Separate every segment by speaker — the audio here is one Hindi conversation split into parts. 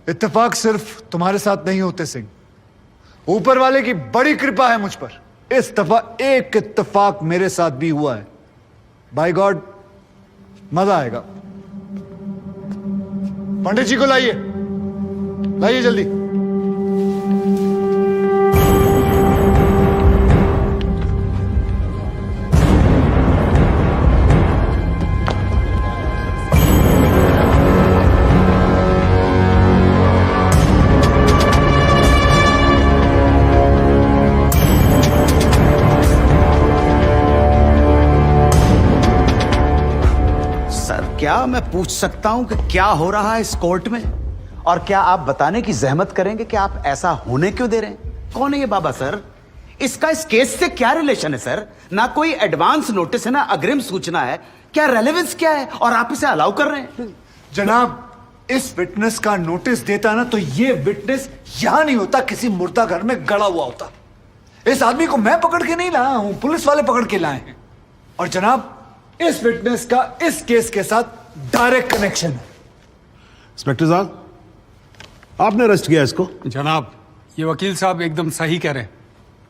Speaker 1: इत्तेफाक सिर्फ तुम्हारे साथ नहीं होते सिंह, ऊपर वाले की बड़ी कृपा है मुझ पर। इस दफा एक इत्तेफाक मेरे साथ भी हुआ है। बाय गॉड, मजा आएगा। पंडित जी को लाइए, लाइए जल्दी।
Speaker 2: क्या मैं पूछ सकता हूं कि क्या हो रहा है इस कोर्ट में? और क्या आप बताने की जहमत करेंगे कि आप ऐसा होने क्यों दे रहे हैं? कौन है ये बाबा सर? इसका इस केस से क्या रिलेशन है सर? ना कोई एडवांस नोटिस है, ना अग्रिम सूचना है। क्या रेलेवेंस क्या है? और आप इसे अलाउ कर रहे हैं?
Speaker 1: जनाब, इस विटनेस का नोटिस देता ना तो ये विटनेस यहां नहीं होता, किसी मुर्दा घर में गड़ा हुआ होता। इस आदमी को मैं पकड़ के नहीं लाया हूं, पुलिस वाले पकड़ के लाए हैं। और जनाब, इस विटनेस का इस केस के साथ डायरेक्ट कनेक्शन है।
Speaker 3: इंस्पेक्टर साहब, आपने अरेस्ट किया इसको?
Speaker 4: जनाब, ये वकील साहब एकदम सही कह रहे हैं।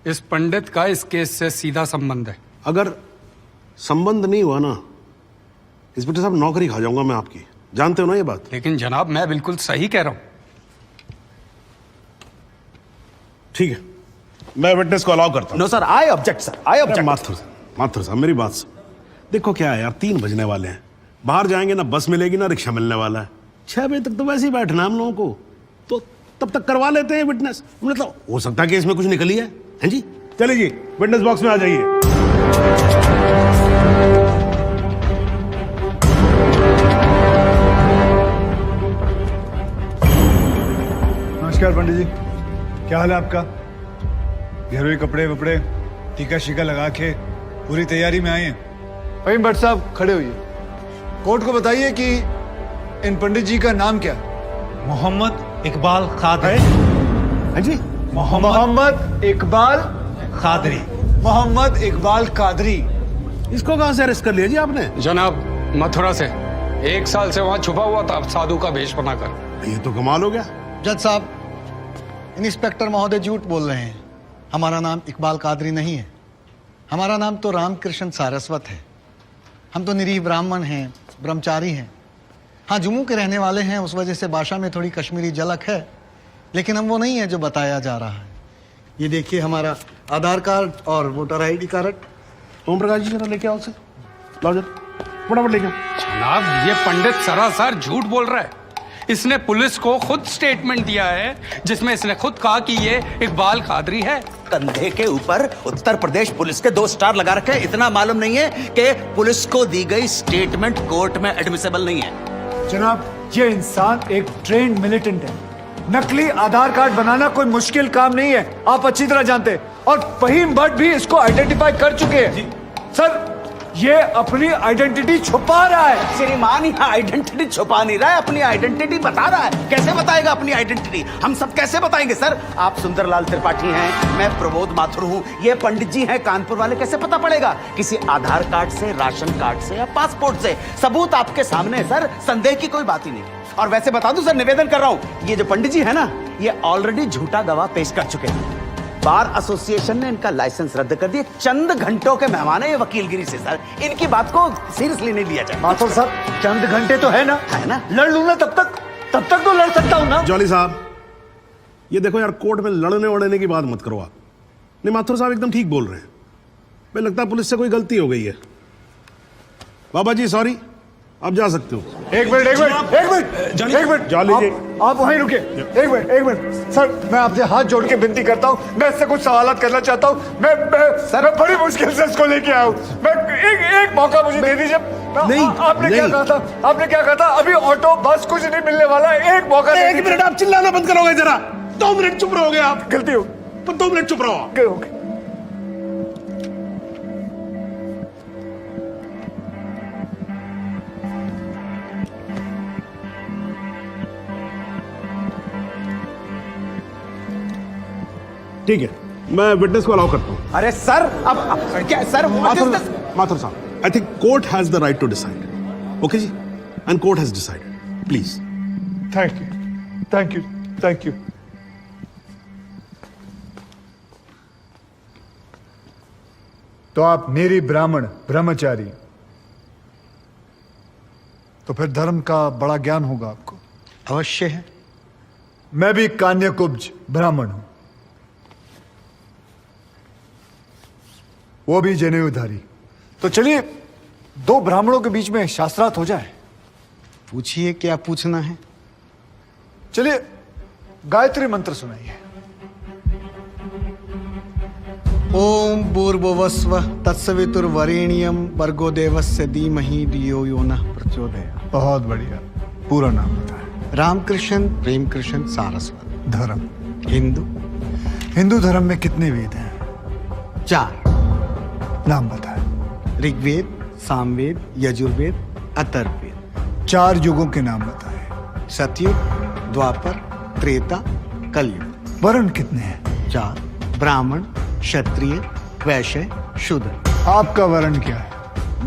Speaker 4: इस पंडित का इस केस से सीधा संबंध है।
Speaker 3: अगर संबंध नहीं हुआ ना, इंस्पेक्टर साहब, नौकरी खा जाऊंगा मैं आपकी। जानते हो ना ये बात?
Speaker 4: लेकिन जनाब, मैं बिल्कुल सही कह रहा हूं।
Speaker 3: ठीक है, मैं विटनेस को अलाउ करता हूं।
Speaker 2: No sir, I object sir, I object.
Speaker 3: Mathur साहब, मेरी बात सुन। देखो क्या है यार, 3 बजने वाले हैं, बाहर जाएंगे ना बस मिलेगी ना रिक्शा मिलने वाला है। 6 बजे तक तो वैसे ही बैठना हम लोगों को, तो तब तक करवा लेते हैं विटनेस। मतलब हो सकता है कि इसमें कुछ निकली है। हैं जी? चलिए जी, विटनेस बॉक्स में आ जाइए।
Speaker 1: नमस्कार पंडित जी, क्या हाल है आपका? घरेलू कपड़े वपड़े, टीका शीका लगा के पूरी तैयारी में आए हैं। भाई भट्ट साहब, खड़े होइए। कोर्ट को बताइए कि इन पंडित जी का नाम क्या है?
Speaker 5: मोहम्मद इकबाल कादरी।
Speaker 3: हैं जी?
Speaker 1: मोहम्मद इकबाल
Speaker 5: कादरी।
Speaker 1: मोहम्मद इकबाल कादरी।
Speaker 3: इसको कहां से अरेस्ट कर लिया जी आपने?
Speaker 4: जनाब, मथुरा से 1 साल से वहां छुपा हुआ था साधु का भेष बनाकर।
Speaker 3: ये तो कमाल हो गया।
Speaker 6: जज साहब, इंस्पेक्टर महोदय झूठ बोल रहे हैं। हमारा नाम इकबाल कादरी नहीं है, हमारा नाम तो रामकृष्ण सारस्वत है। हम तो निरीह ब्राह्मण हैं, ब्रह्मचारी हैं। हाँ, जम्मू के रहने वाले हैं, उस वजह से भाषा में थोड़ी कश्मीरी झलक है, लेकिन हम वो नहीं है जो बताया जा रहा है। ये देखिए हमारा आधार कार्ड और voter ID card.
Speaker 3: Om Prakash ji, जरा लेके आओ उसे। लाओ जरा, फटाफट लेके आओ।
Speaker 4: जनाब, ये पंडित सरासर झूठ बोल रहा है। इसने पुलिस को खुद स्टेटमेंट दिया है जिसमें इसने खुद कहा कि ये इकबाल कादरी है।
Speaker 2: कंधे के ऊपर उत्तर प्रदेश पुलिस के 2 स्टार लगा रखे। इतना मालूम नहीं है कि पुलिस को दी गई स्टेटमेंट कोर्ट में एडमिसेबल नहीं है।
Speaker 1: जनाब, ये इंसान एक ट्रेन्ड मिलिटेंट है। नकली आधार कार्ड बनाना कोई मुश्किल काम नहीं है, आप अच्छी तरह जानते हैं। और फहीम भट्ट भी इसको आइडेंटिफाई कर चुके हैं। सर, ये अपनी आइडेंटिटी छुपा रहा है।
Speaker 2: श्रीमान यहाँ आइडेंटिटी छुपा नहीं रहा है, अपनी आइडेंटिटी बता रहा है। कैसे बताएगा अपनी आइडेंटिटी? हम सब कैसे बताएंगे सर? आप सुंदरलाल त्रिपाठी हैं, मैं प्रबोध माथुर हूँ, ये पंडित जी हैं कानपुर वाले। कैसे पता पड़ेगा? किसी आधार कार्ड से, राशन कार्ड से या पासपोर्ट से। सबूत आपके सामने है सर, संदेह की कोई बात ही नहीं। और वैसे बता दूं सर, निवेदन कर रहा हूं, ये जो पंडित जी है ना, ये ऑलरेडी झूठा गवाह पेश कर चुके हैं। बार एसोसिएशन ने इनका लाइसेंस रद्द कर दिया। चंद घंटों के मेहमान है ये वकीलगिरी से सर, इनकी बात को सीरियसली नहीं लिया जाए।
Speaker 1: माथुर साहब, चंद घंटे तो है ना, लड़ लूं ना तब तक तो लड़ सकता हूं ना।
Speaker 3: जॉली साहब, ये देखो यार, कोर्ट में लड़ने वड़ने की बात मत करो आप। नहीं, माथुर साहब एकदम ठीक बोल रहे हैं। मुझे लगता है पुलिस से कोई गलती हो गई है। बाबा जी सॉरी, आप जा सकते हो।
Speaker 1: एक मिनट
Speaker 3: जॉली जी,
Speaker 1: आप वहीं रुके। एक मिनट सर, मैं आपसे हाथ जोड़ के विनती करता हूँ, मैं इससे कुछ सवालात करना चाहता हूँ। मैं बड़ी मुश्किल से इसको लेके आया हूँ। मैं एक मौका मुझे दे दीजिए।
Speaker 3: नहीं,
Speaker 1: आपने क्या कहा था? आपने क्या कहा था? अभी ऑटो बस कुछ नहीं मिलने वाला है, एक मौका।
Speaker 3: 1 मिनट आप चिल्लाना बंद करोगे जरा? 2 मिनट चुप रहोगे आप?
Speaker 1: गलती हो,
Speaker 3: 2 मिनट चुप रहो। ठीक है, मैं विटनेस को अलाउ करता हूं।
Speaker 2: अरे सर, अब क्या सर?
Speaker 3: माथुर साहब, I think court has the right to decide. Okay जी, and court has decided. Please.
Speaker 1: Thank you. Thank you, thank you. तो आप मेरी ब्राह्मण ब्रह्मचारी, तो फिर धर्म का बड़ा ज्ञान होगा आपको।
Speaker 6: अवश्य है।
Speaker 1: मैं भी कान्यकुब्ज ब्राह्मण हूं, वो भी जनेऊधारी। तो चलिए दो ब्राह्मणों के बीच में शास्त्रार्थ हो जाए।
Speaker 6: पूछिए क्या पूछना है।
Speaker 1: चलिए गायत्री मंत्र सुनाइए।
Speaker 6: ओम भूर्भुवस्व तत्सवितुर्वरेण्यम भर्गो देवस्य धीमहि धियो यो नः प्रचोदयात्।
Speaker 1: बहुत बढ़िया, पूरा नाम बताएं।
Speaker 6: रामकृष्ण प्रेम कृष्ण सारस्वत।
Speaker 1: धर्म,
Speaker 6: हिंदू।
Speaker 1: हिंदू धर्म में कितने वेद हैं?
Speaker 6: 4।
Speaker 1: नाम बताएं।
Speaker 6: ऋग्वेद, सामवेद, यजुर्वेद, अथर्ववेद।
Speaker 1: 4 युगों के नाम बताएं।
Speaker 6: सतयुग, द्वापर, त्रेता, कलयुग।
Speaker 1: वर्ण कितने हैं?
Speaker 6: 4। ब्राह्मण, क्षत्रिय, वैश्य, शूद्र।
Speaker 1: आपका वर्ण क्या है?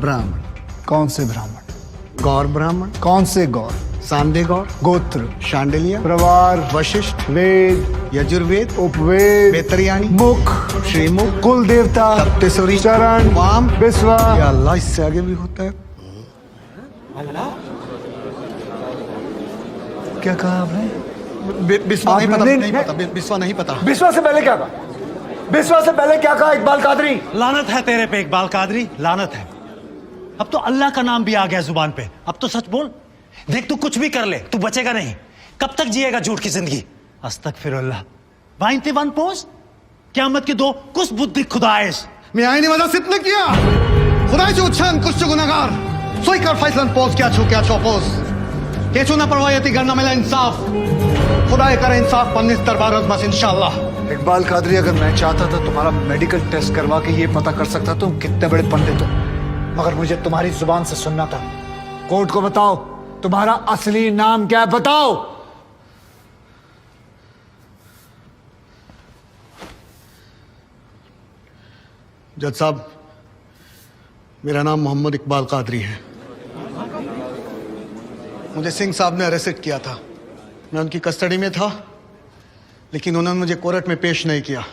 Speaker 6: ब्राह्मण।
Speaker 1: कौन से ब्राह्मण?
Speaker 6: गौर ब्राह्मण।
Speaker 1: कौन से गौर?
Speaker 6: सांदे गौर।
Speaker 1: गोत्र,
Speaker 6: शांडिलिया,
Speaker 1: प्रवार,
Speaker 6: वशिष्ठ,
Speaker 1: वेद,
Speaker 6: यजुर्वेद,
Speaker 1: उपवेद,
Speaker 6: बेतरियाणी,
Speaker 1: मुख,
Speaker 6: श्रीमुख,
Speaker 1: कुल देवता,
Speaker 6: सप्तसुरी,
Speaker 1: चरण,
Speaker 6: वाम,
Speaker 1: विश्वा।
Speaker 6: या अल्लाह, इससे आगे भी होता है।
Speaker 1: क्या कहा आपने?
Speaker 6: बिस्वा नहीं
Speaker 1: आपने-
Speaker 6: पता,
Speaker 1: नहीं,
Speaker 6: नहीं
Speaker 1: नहीं।
Speaker 6: पता, बिस्वा नहीं पता।
Speaker 1: विश्वा से पहले क्या कहा? विश्वा से पहले क्या कहा इकबाल कादरी?
Speaker 5: लानत है तेरे पे इकबाल कादरी, लानत है। अब तो अल्लाह का नाम भी आ गया जुबान पे। अब तो सच बोल। देख तू कुछ भी कर ले, तू बचेगा नहीं। कब तक जिएगा झूठ की जिंदगी? अस्तगफिरुल्लाह। वाइनते वन पोज क़यामत के 2 कुछ बुद्धि खुदाइश।
Speaker 6: मी आईने वाला सिद्ध किया खुदाचे उच्छान कुछ गुनाहगार सोई कर फैसलन पोज क्या छो पोज केचू ना परवायती करना मिला इंसाफ खुदाए करे इंसाफ पन्नीस दरबार बस इंशाल्लाह।
Speaker 1: इकबाल कादरी, अगर मैं चाहता था तुम्हारा मेडिकल टेस्ट करवा के ये पता कर सकता तुम कितने बड़े पंडित हो, मगर मुझे तुम्हारी जुबान से सुनना था। कोर्ट को बताओ तुम्हारा असली नाम क्या है, बताओ।
Speaker 6: जज साहब, मेरा नाम मोहम्मद इकबाल कादरी है। मुझे सिंह साहब ने अरेस्ट किया था। मैं उनकी कस्टडी में था, लेकिन उन्होंने मुझे कोर्ट में पेश नहीं किया।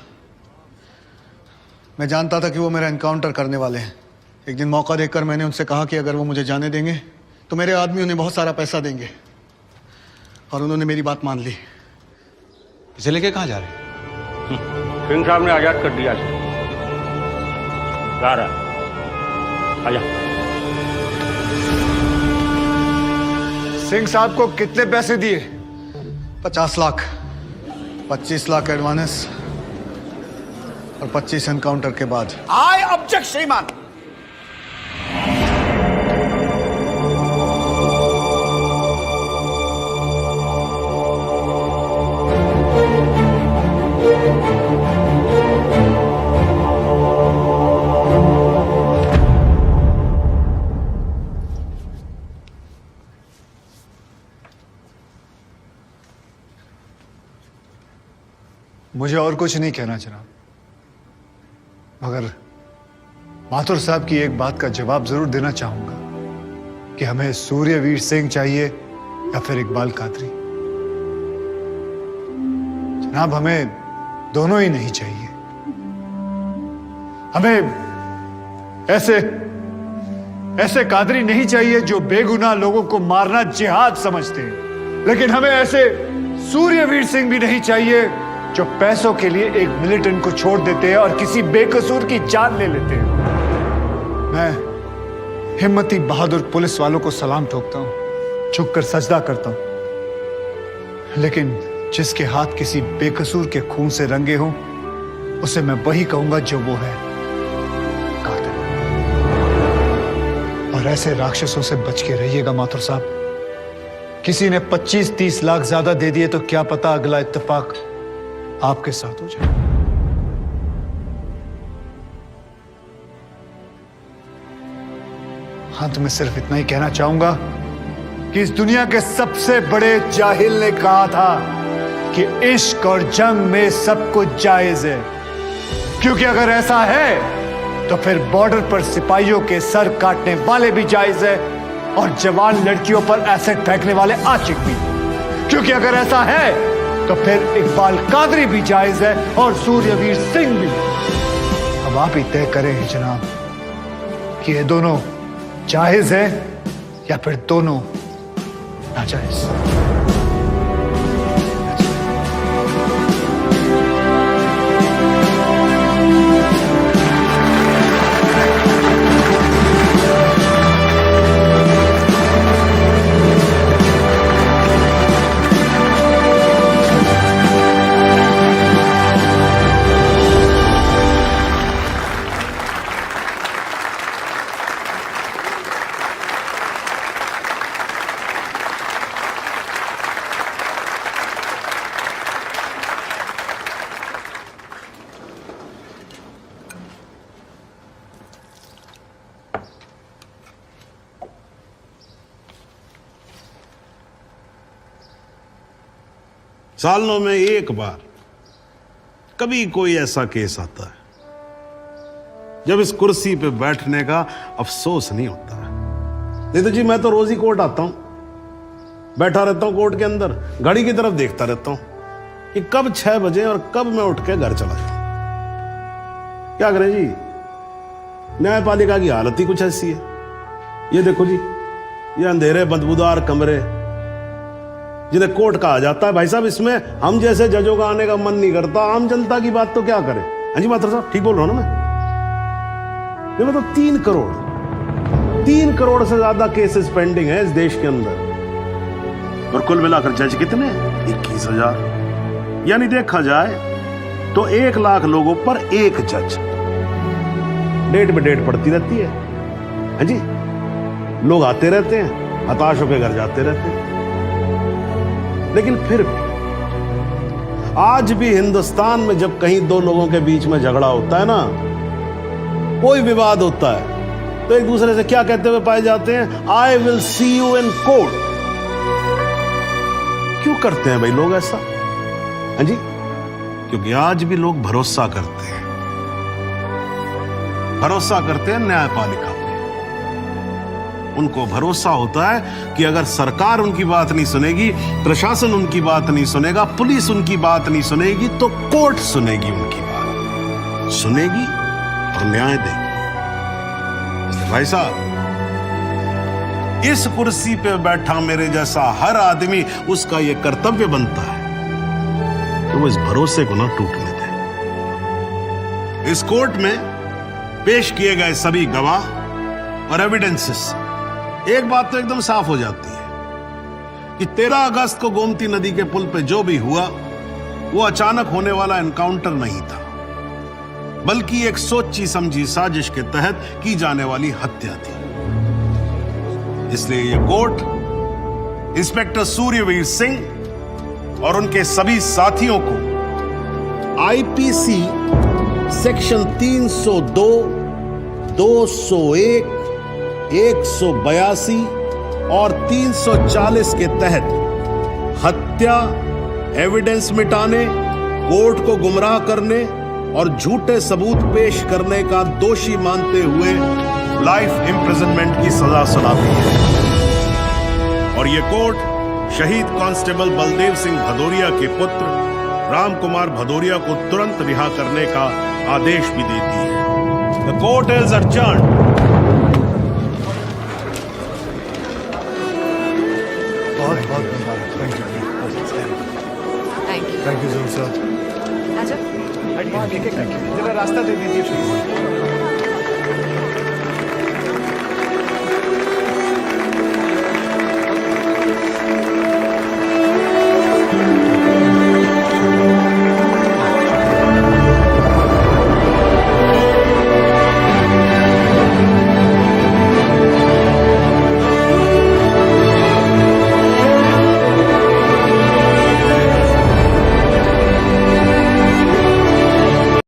Speaker 6: मैं जानता था कि वो मेरा एनकाउंटर करने वाले हैं। एक दिन मौका देकर मैंने उनसे कहा कि अगर वो मुझे जाने देंगे तो मेरे आदमी उन्हें बहुत सारा पैसा देंगे, और उन्होंने मेरी बात मान ली।
Speaker 7: इसे लेके कहाँ जा रहे हैं?
Speaker 8: सिंह साहब ने आजाद कर दिया है। जा रहा है। आजा।
Speaker 1: सिंह साहब को कितने पैसे दिए?
Speaker 6: 50 लाख, 25 लाख एडवांस और 25 एनकाउंटर के बाद।
Speaker 2: आई ऑब्जेक्ट श्रीमान।
Speaker 1: मुझे और कुछ नहीं कहना जनाब, मगर माथुर साहब की एक बात का जवाब जरूर देना चाहूंगा कि हमें सूर्यवीर सिंह चाहिए या फिर इकबाल कादरी। जनाब, हमें दोनों ही नहीं चाहिए। हमें ऐसे कादरी नहीं चाहिए जो बेगुनाह लोगों को मारना जिहाद समझते हैं, लेकिन हमें ऐसे सूर्यवीर सिंह भी नहीं चाहिए जो पैसों के लिए एक मिलिटेंट को छोड़ देते हैं और किसी बेकसूर की जान ले लेते हैं। मैं हिम्मती बहादुर पुलिस वालों को सलाम ठोकता हूं, झुककर सजदा करता हूं, लेकिन जिसके हाथ किसी बेकसूर के खून से रंगे हों, उसे मैं वही कहूंगा जो वो है, कातिल। और ऐसे राक्षसों से बच के रहिएगा माथुर साहब। किसी ने 25-30 लाख ज्यादा दे दिए तो क्या पता अगला इत्तेफाक आपके साथ हो जाए। अंत में सिर्फ इतना ही कहना चाहूंगा कि इस दुनिया के सबसे बड़े जाहिल ने कहा था कि इश्क और जंग में सब कुछ जायज है, क्योंकि अगर ऐसा है तो फिर बॉर्डर पर सिपाहियों के सर काटने वाले भी जायज है और जवान लड़कियों पर एसिड फेंकने वाले आशिक भी, क्योंकि अगर ऐसा है तो फिर इकबाल कादरी भी जायज है और सूर्यवीर सिंह भी। अब आप ही तय करें जनाब कि ये दोनों जायज है या फिर दोनों नाजायज।
Speaker 3: सालों में एक बार कभी कोई ऐसा केस आता है जब इस कुर्सी पे बैठने का अफसोस नहीं होता है। नहीं तो जी मैं तो रोज ही कोर्ट आता हूं, बैठा रहता हूं कोर्ट के अंदर, घड़ी की तरफ देखता रहता हूं कि कब 6 बजे और कब मैं उठ के घर चला जाऊं। क्या करें जी, न्यायपालिका की हालत ही कुछ ऐसी है। ये देखो जी, ये अंधेरे बदबूदार कमरे जिन्हें कोर्ट कहा जाता है, भाई साहब इसमें हम जैसे जजों का आने का मन नहीं करता। आम जनता की बात तो क्या करें। हाँ जी मात्र साहब ठीक बोल रहा हूं ना मैं? ये मतलब 3 करोड़ से ज्यादा केसेस पेंडिंग है इस देश के अंदर, और कुल मिलाकर जज कितने? 21,000। यानी देखा जाए तो 1 लाख लोगों पर 1 जज। डेट पे डेट पड़ती रहती है। हाँ जी, लोग आते रहते हैं, हताश होकर घर जाते रहते हैं। लेकिन फिर भी आज भी हिंदुस्तान में जब कहीं 2 लोगों के बीच में झगड़ा होता है ना, कोई विवाद होता है, तो एक दूसरे से क्या कहते हुए पाए जाते हैं? I will see you in court. क्यों करते हैं भाई लोग ऐसा? हाँ जी, क्योंकि आज भी लोग भरोसा करते हैं, न्यायपालिका पे। उनको भरोसा होता है कि अगर सरकार उनकी बात नहीं सुनेगी, प्रशासन उनकी बात नहीं सुनेगा, पुलिस उनकी बात नहीं सुनेगी, तो कोर्ट सुनेगी उनकी बात, सुनेगी और न्याय देगी। भाई साहब, इस कुर्सी पे बैठा मेरे जैसा हर आदमी, उसका यह कर्तव्य बनता है कि वो इस भरोसे को ना टूटने दे। इस कोर्ट में पेश किए गए सभी गवाह और एविडेंसेस, एक बात तो एकदम साफ हो जाती है कि 13 अगस्त को गोमती नदी के पुल पे जो भी हुआ वो अचानक होने वाला एनकाउंटर नहीं था, बल्कि एक सोची समझी साजिश के तहत की जाने वाली हत्या थी। इसलिए ये कोर्ट इंस्पेक्टर सूर्यवीर सिंह और उनके सभी साथियों को आईपीसी सेक्शन 302, 201, 182 और 340 के तहत हत्या, एविडेंस मिटाने, कोर्ट को गुमराह करने और झूठे सबूत पेश करने का दोषी मानते हुए लाइफ इम्प्रिजनमेंट की सजा सुनाती है। और यह कोर्ट शहीद कांस्टेबल बलदेव सिंह भदौरिया के पुत्र राम कुमार भदौरिया को तुरंत रिहा करने का आदेश भी देती है। The court is adjourned।
Speaker 1: बहुत बहुत धन्यवाद। Thank you sir.
Speaker 9: आजा।
Speaker 1: जरा रास्ता दे दीजिए प्लीज।